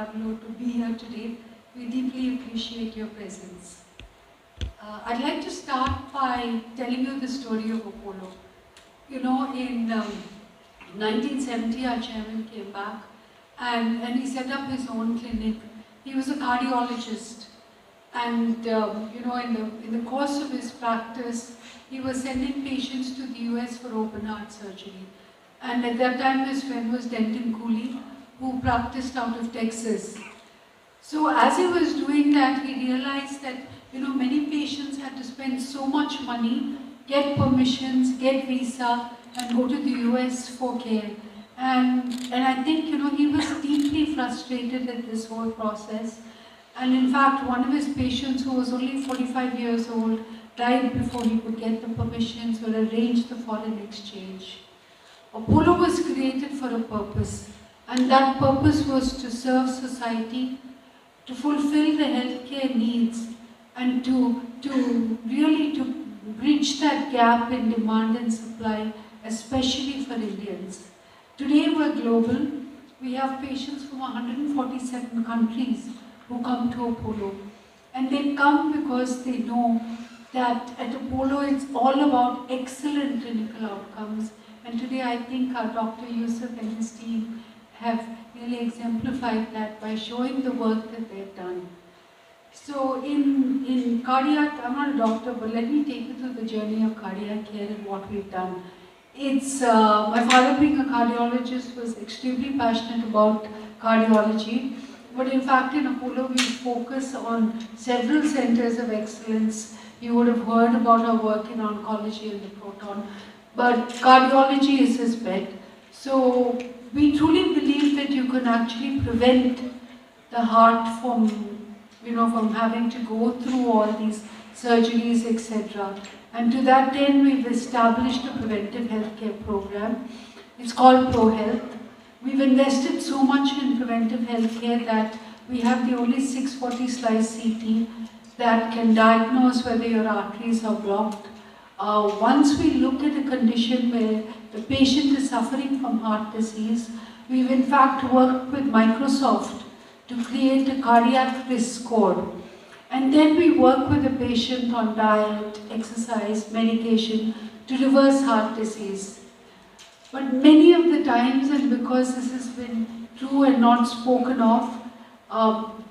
Carlo, to be here today. We deeply appreciate your presence. I'd like to start by telling you the story of Apollo. You know, in 1970, our chairman came back and he set up his own clinic. He was a cardiologist, and you know, in the course of his practice, he was sending patients to the US for open heart surgery. And at that time, his friend was Denton Cooley, who practiced out of Texas. So as he was doing that, he realized that, you know, many patients had to spend so much money, get permissions, get visa, and go to the US for care. And I think, you know, he was deeply frustrated at this whole process. And in fact, one of his patients, who was only 45 years old, died before he could get the permissions or arrange the foreign exchange. Apollo was created for a purpose, and that purpose was to serve society, to fulfill the healthcare needs, and to really bridge that gap in demand and supply, especially for Indians. Today we're global. We have patients from 147 countries who come to Apollo, and they come because they know that at Apollo it's all about excellent clinical outcomes. And today I think our Dr. Yusuf and his team have really exemplified that by showing the work that they've done. So in cardiac, I'm not a doctor, but let me take you through the journey of cardiac care and what we've done. It's, my father being a cardiologist was extremely passionate about cardiology, but in fact in Apollo we focus on several centers of excellence. You would have heard about our work in oncology and the proton. But cardiology is his bed. So we truly believe that you can actually prevent the heart from, you know, from having to go through all these surgeries, etc. And to that end, we've established a preventive healthcare program. It's called ProHealth. We've invested so much in preventive healthcare that we have the only 640 slice CT that can diagnose whether your arteries are blocked. Once we look at a condition where the patient is suffering from heart disease, we've in fact worked with Microsoft to create a cardiac risk score. And then we work with the patient on diet, exercise, medication to reverse heart disease. But many of the times, and because this has been true and not spoken of,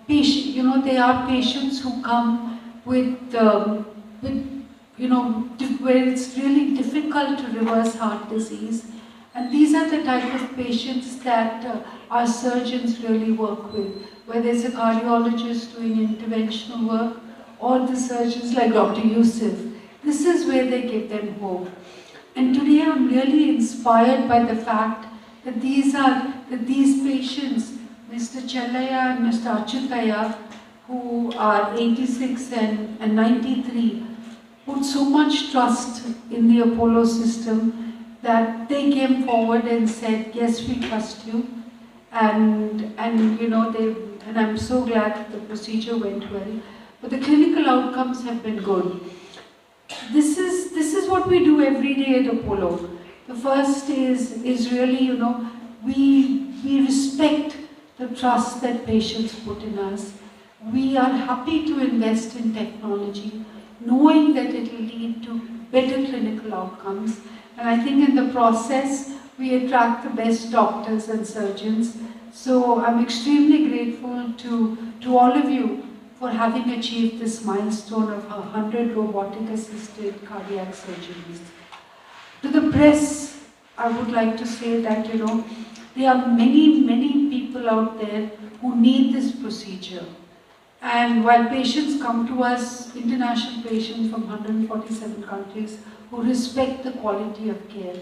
you know, there are patients who come with you know, where it's really difficult to reverse heart disease. And these are the type of patients that our surgeons really work with, whether it's a cardiologist doing interventional work or the surgeons like Dr. Yusuf. This is where they give them hope. And today I'm really inspired by the fact that these patients, Mr. Chellaya and Mr. Achutaya, who are 86 and 93, put so much trust in the Apollo system that they came forward and said, yes, we trust you. And you know, and I'm so glad that the procedure went well. But the clinical outcomes have been good. This is what we do every day at Apollo. The first is really, you know, we respect the trust that patients put in us. We are happy to invest in technology, knowing that it will lead to better clinical outcomes. And I think in the process, we attract the best doctors and surgeons. So I'm extremely grateful to all of you for having achieved this milestone of 100 robotic-assisted cardiac surgeries. To the press, I would like to say that, you know, there are many, many people out there who need this procedure. And while patients come to us, international patients from 147 countries who respect the quality of care,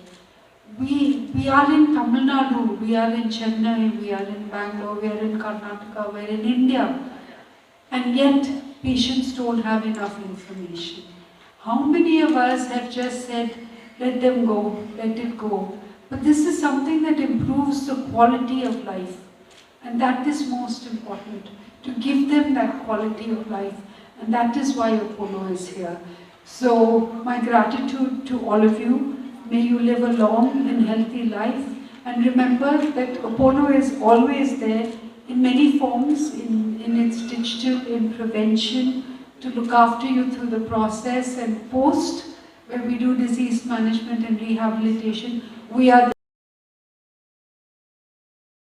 we are in Tamil Nadu, we are in Chennai, we are in Bangalore, we are in Karnataka, we are in India, and yet patients don't have enough information. How many of us have just said, let them go, let it go? But this is something that improves the quality of life, and that is most important, to give them that quality of life, and that is why Apollo is here. So my gratitude to all of you. May you live a long and healthy life, and remember that Apollo is always there in many forms, in its digital, in prevention, to look after you through the process, and post, where we do disease management and rehabilitation. We are